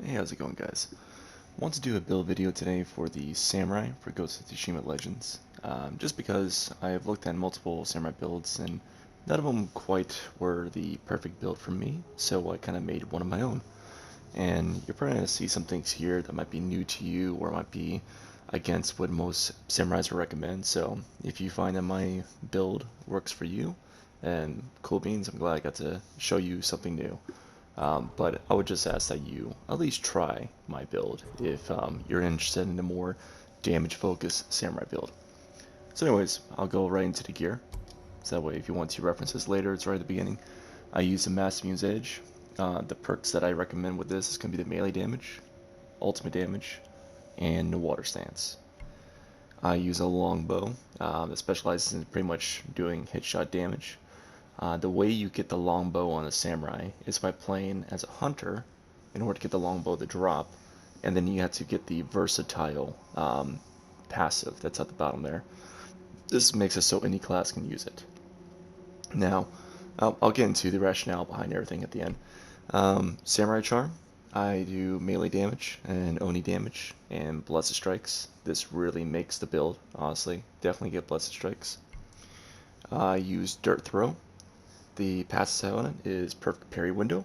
Hey, how's it going, guys? I want to do a build video today for the Samurai for Ghost of Tsushima Legends. Just because I've looked at multiple Samurai builds and none of them quite were the perfect build for me, so I kind of made one of my own. And you're probably going to see some things here that might be new to you or might be against what most Samurais would recommend. So if you find that my build works for you, and cool beans, I'm glad I got to show you something new. But I would just ask that you at least try my build if you're interested in a more damage focused samurai build. So anyways, I'll go right into the gear. So that way if you want to reference this later, it's right at the beginning. I use the Mass Mune's Edge. The perks that I recommend with this is going to be the melee damage, ultimate damage, and the water stance. I use a longbow that specializes in pretty much doing headshot damage. The way you get the longbow on a samurai is by playing as a hunter in order to get the longbow to drop, and then you have to get the versatile passive that's at the bottom there. This makes it so any class can use it. Now, I'll get into the rationale behind everything at the end. Samurai Charm, I do melee damage and Oni damage and Blessed Strikes. This really makes the build, honestly. Definitely get Blessed Strikes. I use Dirt Throw. The passive on it is Perfect Parry Window.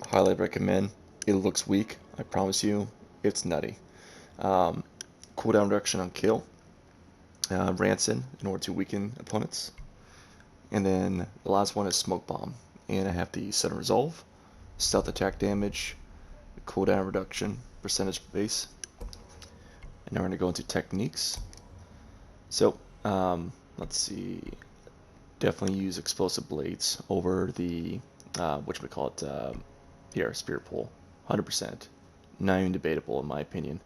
Highly recommend. It looks weak. I promise you, it's nutty. Um, Cooldown reduction on kill. Rancid in order to weaken opponents. And then the last one is Smoke Bomb. And I have the Sudden Resolve, Stealth Attack Damage, Cooldown Reduction, Percentage Base. And now we're going to go into techniques. So, let's see. Definitely use Explosive Blades over the, whatchamacallit, here, Spirit Pole. 100%. Not even debatable in my opinion.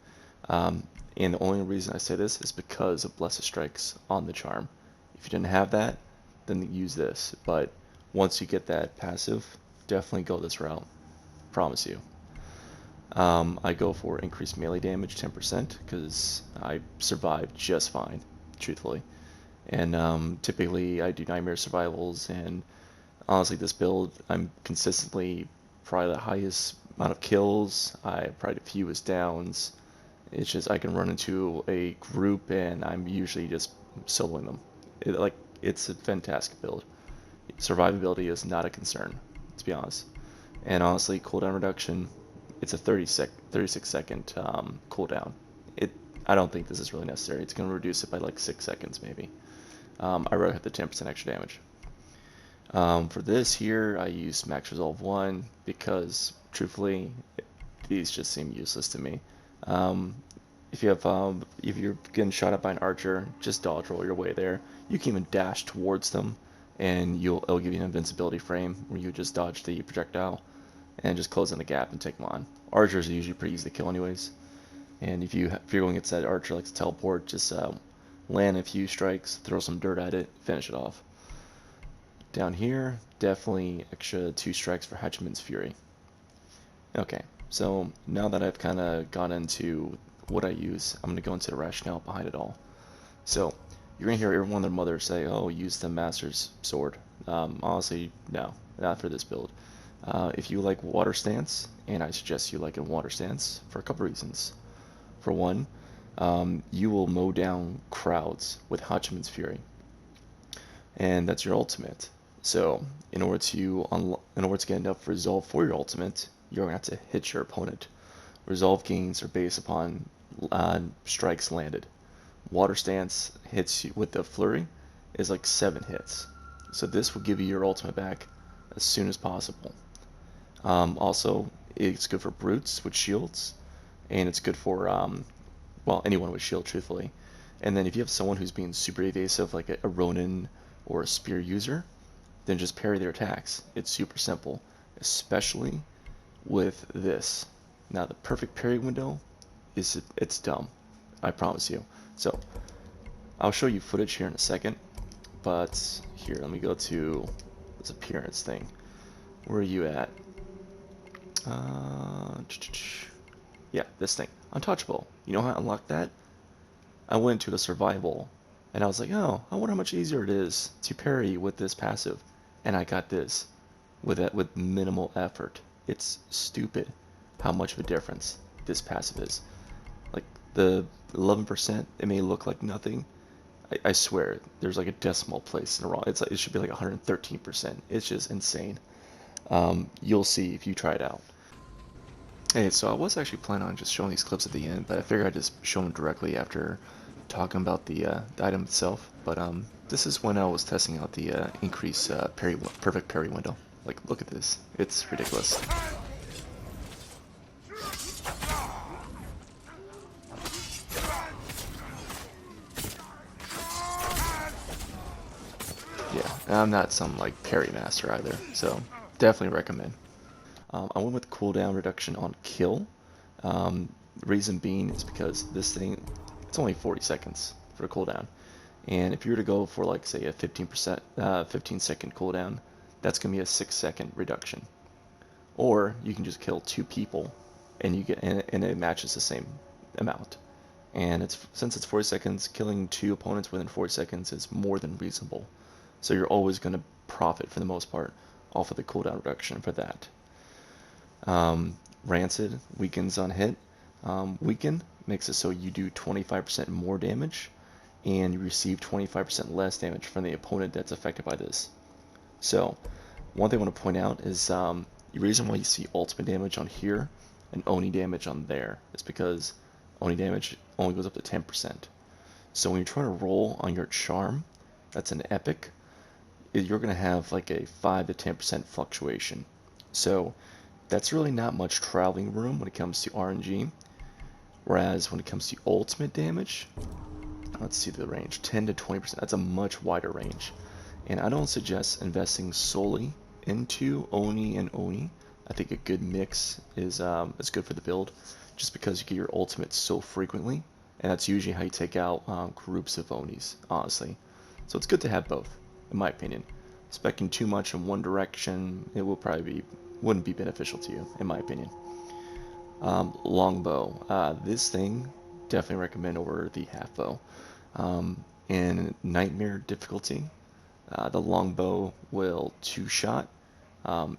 And the only reason I say this is because of Blessed Strikes on the charm. If you didn't have that, then use this. But once you get that passive, definitely go this route. Promise you. I go for increased melee damage 10% because I survived just fine, truthfully. And typically I do nightmare survivals, and honestly this build I'm consistently probably the highest amount of kills. I probably the fewest downs. It's just I can run into a group and I'm usually just soloing them. It's a fantastic build. Survivability is not a concern, to be honest. And honestly, cooldown reduction, it's a 36 second cooldown. I don't think this is really necessary. It's going to reduce it by like 6 seconds maybe. I rather have the 10% extra damage. For this here, I use Max Resolve 1 because, truthfully, these just seem useless to me. If you're getting shot at by an archer, just dodge roll your way there. You can even dash towards them, and it'll give you an invincibility frame where you just dodge the projectile and just close in the gap and take them on. Archers are usually pretty easy to kill anyways. And if you're going against that archer likes to teleport, just land a few strikes, throw some dirt at it, finish it off. Down here, definitely extra 2 strikes for Hatchman's Fury. Okay, so now that I've kind of gone into what I use, I'm going to go into the rationale behind it all. So, you're going to hear everyone and their mother say, oh, use the Master's Sword. Honestly, no, not for this build. If you like Water Stance, and I suggest you like a Water Stance for a couple reasons. For one, you will mow down crowds with Hatchman's Fury, and that's your ultimate. So in order to get enough resolve for your ultimate, you're gonna have to hit your opponent. Resolve gains are based upon strikes landed. Water Stance hits you with the flurry is like 7 hits, so this will give you your ultimate back as soon as possible. Also, it's good for brutes with shields, and it's good for well, anyone with shield, truthfully. And then if you have someone who's being super evasive, like a Ronin or a spear user, then just parry their attacks. It's super simple, especially with this. Now the perfect parry window it's dumb, I promise you. So I'll show you footage here in a second, but here, let me go to this appearance thing. Where are you at? Yeah, this thing. Untouchable. You know how I unlocked that? I went to the survival, and I was like, oh, I wonder how much easier it is to parry with this passive. And I got this with minimal effort. It's stupid how much of a difference this passive is. Like the 11%, it may look like nothing. I swear, there's like a decimal place in the wrong. It should be like 113%. It's just insane. You'll see if you try it out. Hey, so I was actually planning on just showing these clips at the end, but I figured I'd just show them directly after talking about the item itself. But this is when I was testing out the increase perfect parry window. Like, look at this. It's ridiculous. Yeah, and I'm not some like parry master either, so definitely recommend. I went with cooldown reduction on kill. Reason being is because this thing, it's only 40 seconds for a cooldown. And if you were to go for like say a 15-second cooldown, that's going to be a 6-second reduction. Or you can just kill 2 people and you get and it matches the same amount. And since it's 40 seconds, killing 2 opponents within 40 seconds is more than reasonable. So you're always going to profit for the most part off of the cooldown reduction for that. Rancid weakens on hit. Weaken makes it so you do 25% more damage and you receive 25% less damage from the opponent that's affected by this. So one thing I want to point out is the reason why you see ultimate damage on here and Oni damage on there is because Oni damage only goes up to 10%. So when you're trying to roll on your charm, that's an epic, you're going to have like a 5 to 10% fluctuation. So that's really not much traveling room when it comes to RNG. Whereas when it comes to ultimate damage, let's see the range, 10 to 20%. That's a much wider range. And I don't suggest investing solely into Oni and Oni. I think a good mix is good for the build, just because you get your ultimate so frequently, and that's usually how you take out groups of Onis, honestly. So it's good to have both, in my opinion. Specking too much in one direction, it will probably wouldn't be beneficial to you, in my opinion. Longbow, this thing definitely recommend over the half bow. In nightmare difficulty, the longbow will 2-shot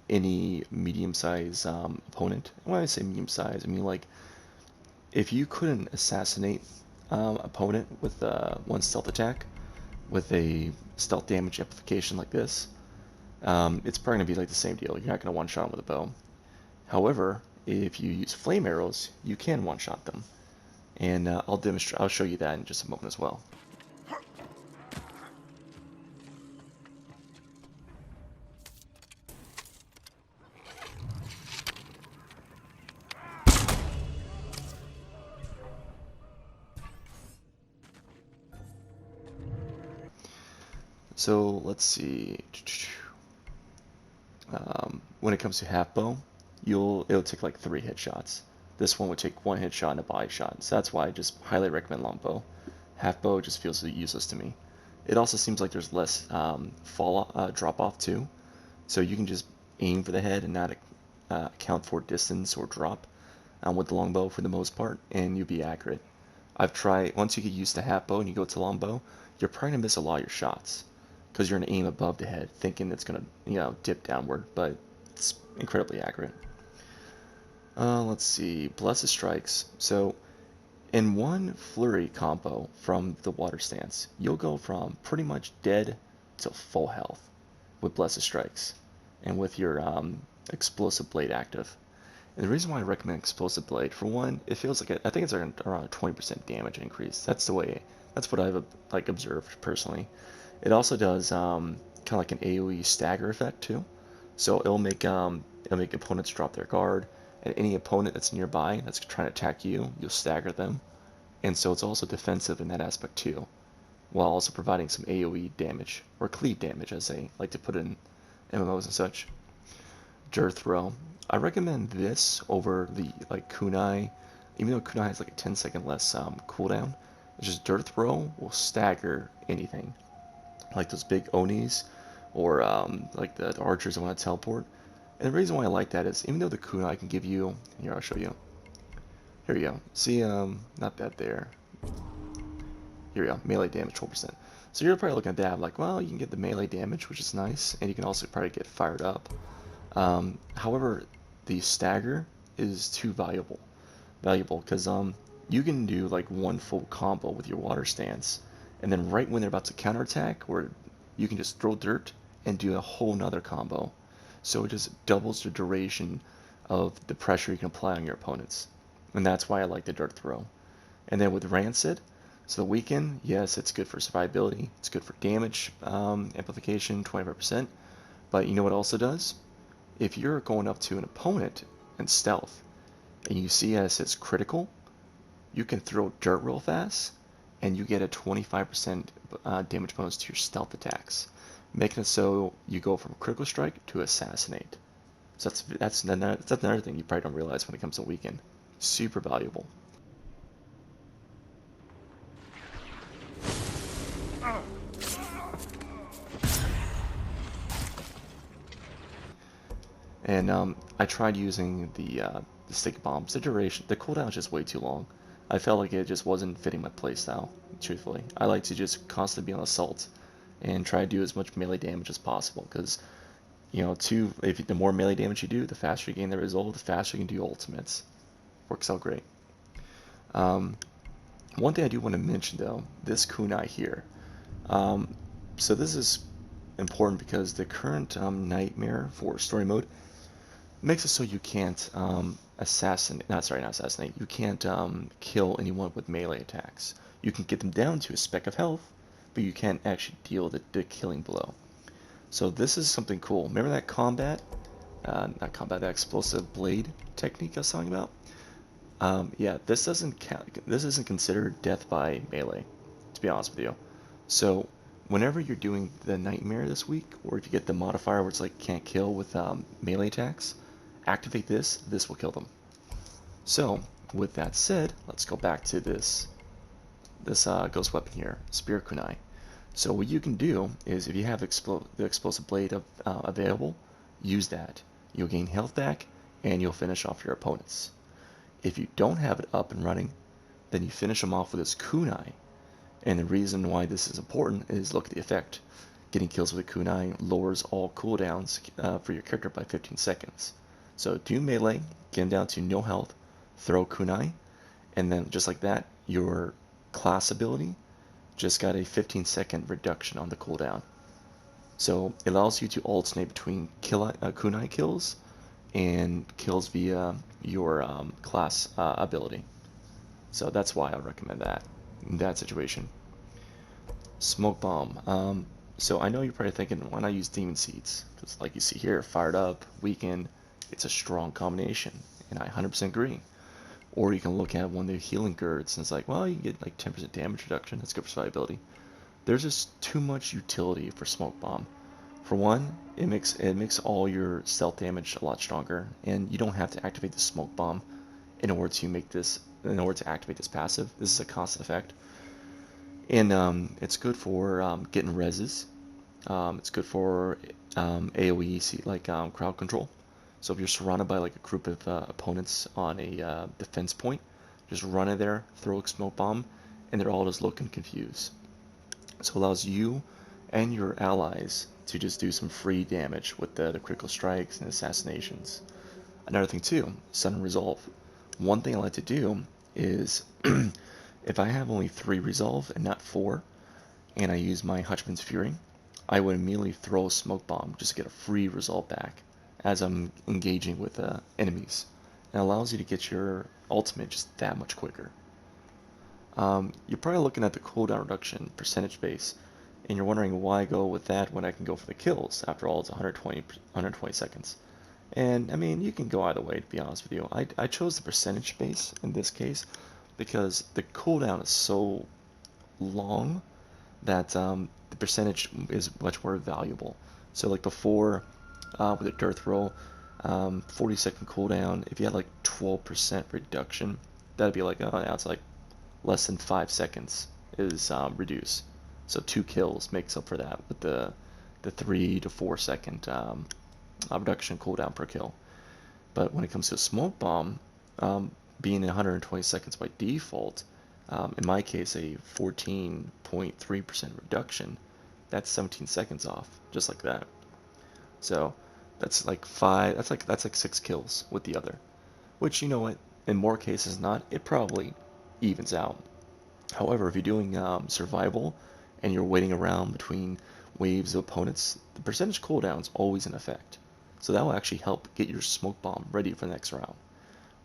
any medium-sized opponent. When I say medium-sized, I mean like if you couldn't assassinate opponent with one stealth attack with a stealth damage amplification like this, it's probably going to be like the same deal. You're not going to one-shot them with a bow. However, if you use flame arrows, you can one-shot them. And I'll show you that in just a moment as well. So let's see. When it comes to half bow, it'll take like 3 hit shots. This one would take 1 hit shot and a body shot. So that's why I just highly recommend longbow. Half bow just feels useless to me. It also seems like there's less drop off too. So you can just aim for the head and not account for distance or drop with the longbow for the most part, and you'll be accurate. I've tried, once you get used to half bow and you go to longbow, you're probably going to miss a lot of your shots because you're going to aim above the head thinking it's going to dip downward, but it's incredibly accurate. Let's see, Blessed Strikes. So in one flurry combo from the water stance, you'll go from pretty much dead to full health with Blessed Strikes and with your explosive blade active. And the reason why I recommend explosive blade, for one, it feels like I think it's around a 20% damage increase. That's what I've like observed personally. It also does kind of like an AoE stagger effect too. So it'll make opponents drop their guard, and any opponent that's nearby that's trying to attack you, you'll stagger them. And so it's also defensive in that aspect too, while also providing some AoE damage, or cleave damage as they like to put it in MMOs and such. Dearth Throw. I recommend this over the like Kunai, even though Kunai has like a 10-second less cooldown. It's just Dearth Throw will stagger anything, like those big Onis, or like the archers that want to teleport. And the reason why I like that is even though the Kunai can give you, here I'll show you. Here we go. See, not that there. Here we go, melee damage 12%. So you're probably looking at that like, well, you can get the melee damage, which is nice, and you can also probably get fired up. However, the stagger is too valuable because you can do like one full combo with your water stance, and then right when they're about to counterattack, or you can just throw dirt and do a whole nother combo. So it just doubles the duration of the pressure you can apply on your opponents. And that's why I like the dirt throw. And then with Rancid, so the weaken, yes, it's good for survivability. It's good for damage amplification, 25%. But you know what it also does? If you're going up to an opponent in stealth, and you see as it's critical, you can throw dirt real fast, and you get a 25% damage bonus to your stealth attacks, making it so you go from critical strike to assassinate. So that's another thing you probably don't realize when it comes to weaken. Super valuable. And I tried using the stick bombs. The cooldown is just way too long. I felt like it just wasn't fitting my playstyle, truthfully. I like to just constantly be on assault and try to do as much melee damage as possible, because the more melee damage you do, the faster you gain the result, the faster you can do ultimates. Works out great. One thing I do want to mention though, this kunai here. So this is important because the current nightmare for story mode makes it so you can't not assassinate, you can't kill anyone with melee attacks. You can get them down to a speck of health, but you can't actually deal the killing blow. So this is something cool. Remember that that explosive blade technique I was talking about? Yeah, this doesn't count. This isn't considered death by melee, to be honest with you. So whenever you're doing the nightmare this week, or if you get the modifier where it's like can't kill with melee attacks, activate this. This will kill them. So with that said, let's go back to this ghost weapon here, Spear Kunai. So what you can do is, if you have the explosive blade available, use that. You'll gain health back, and you'll finish off your opponents. If you don't have it up and running, then you finish them off with this kunai. And the reason why this is important is, look at the effect. Getting kills with a kunai lowers all cooldowns for your character by 15 seconds. So do melee, get him down to no health, throw kunai, and then just like that, your class ability just got a 15-second reduction on the cooldown. So it allows you to alternate between kunai kills and kills via your class ability. So that's why I recommend that in that situation. Smoke bomb. So I know you're probably thinking, why not use demon seeds? Because like you see here, fired up, weakened, it's a strong combination, and I 100% agree. Or you can look at one of the healing girds, and it's like, well, you get like 10% damage reduction. That's good for survivability. There's just too much utility for smoke bomb. For one, it makes all your stealth damage a lot stronger, and you don't have to activate the smoke bomb in order to activate this passive. This is a constant effect, and it's good for getting reses. It's good for AOE, like crowd control. So if you're surrounded by like a group of opponents on a defense point, just run in there, throw a smoke bomb, and they're all just looking confused. So it allows you and your allies to just do some free damage with the critical strikes and assassinations. Another thing too, sudden resolve. One thing I like to do is, if I have only 3 resolve and not 4, and I use my Hutchman's Fury, I would immediately throw a smoke bomb just to get a free resolve back as I'm engaging with enemies. It allows you to get your ultimate just that much quicker. You're probably looking at the cooldown reduction percentage base, and you're wondering why go with that when I can go for the kills. After all, it's 120 seconds. And I mean, you can go either way, to be honest with you. I chose the percentage base in this case because the cooldown is so long that the percentage is much more valuable. So like before, with a dirt throw, 40-second cooldown, if you had like 12% reduction, that'd be like, oh, now it's like less than 5 seconds is reduced. So 2 kills makes up for that with the 3 to 4 second reduction cooldown per kill. But when it comes to a smoke bomb, being 120 seconds by default, in my case a 14.3% reduction, that's 17 seconds off, just like that. So that's like 6 kills with the other. which, you know what, in more cases than not, it probably evens out. However, if you're doing survival and you're waiting around between waves of opponents, the percentage cooldown is always in effect. So that will actually help get your smoke bomb ready for the next round.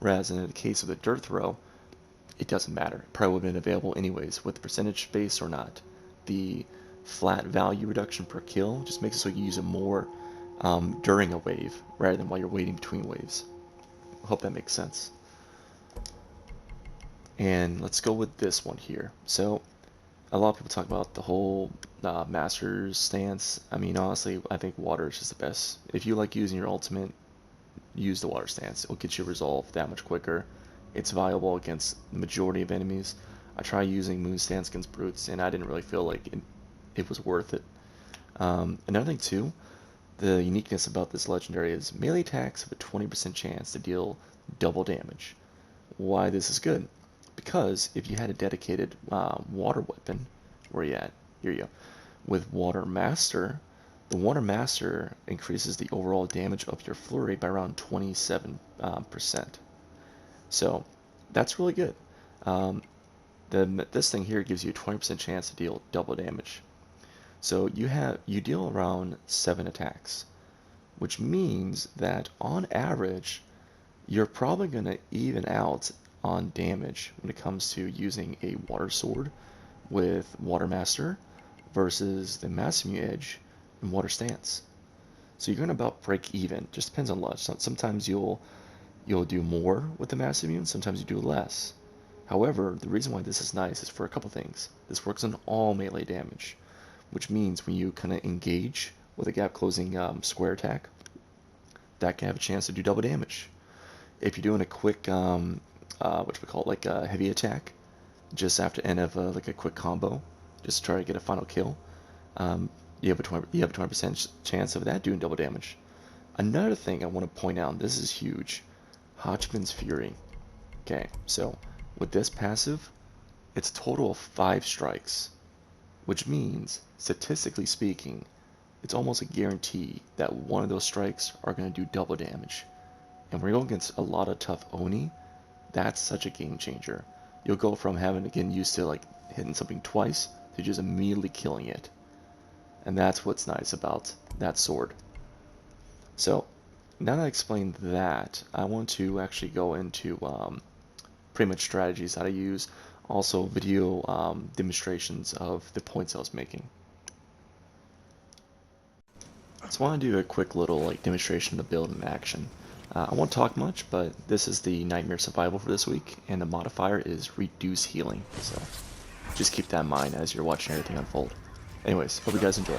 Whereas in the case of the dirt throw, it doesn't matter. It probably would have been available anyways, with the percentage base or not. The flat value reduction per kill just makes it so you use it more during a wave rather than while you're waiting between waves. I hope that makes sense. And let's go with this one here. So a lot of people talk about the whole Master's stance. I mean, honestly, I think water is just the best. If you like using your ultimate, use the water stance. It'll get you resolved that much quicker. It's viable against the majority of enemies. I tried using moon stance against brutes, and I didn't really feel like it was worth it. Another thing too, the uniqueness about this legendary is melee attacks have a 20% chance to deal double damage. Why this is good? Because if you had a dedicated water weapon, where you at? Here you go. With Water Master, the Water Master increases the overall damage of your flurry by around 27%. So that's really good. This thing here gives you a 20% chance to deal double damage. So you deal around 7 attacks, which means that on average, you're probably going to even out on damage when it comes to using a water sword with Water Master versus the Masamune Edge and Water Stance. So you're going to about break even. Just depends on luck. Sometimes you'll do more with the Masamune, sometimes you do less. However, the reason why this is nice is for a couple things. This works on all melee damage, which means when you kind of engage with a gap closing square attack, that can have a chance to do double damage. If you're doing a quick what we call it, like a heavy attack, just after end of like a quick combo, just to try to get a final kill, you have a 20% chance of that doing double damage. Another thing I want to point out, this is huge, Hodgman's Fury. Okay, so with this passive, it's a total of 5 strikes, which means, statistically speaking, it's almost a guarantee that one of those strikes are going to do double damage. And when you're going against a lot of tough Oni, that's such a game changer. You'll go from having to get used to like hitting something twice to just immediately killing it. And that's what's nice about that sword. So now that I explained that, I want to actually go into pretty much strategies that I use, also video demonstrations of the points I was making. So I want to do a quick little like demonstration of the build in action. I won't talk much, but this is the Nightmare Survival for this week, and the modifier is Reduce Healing, so just keep that in mind as you're watching everything unfold. Anyways, hope you guys enjoy.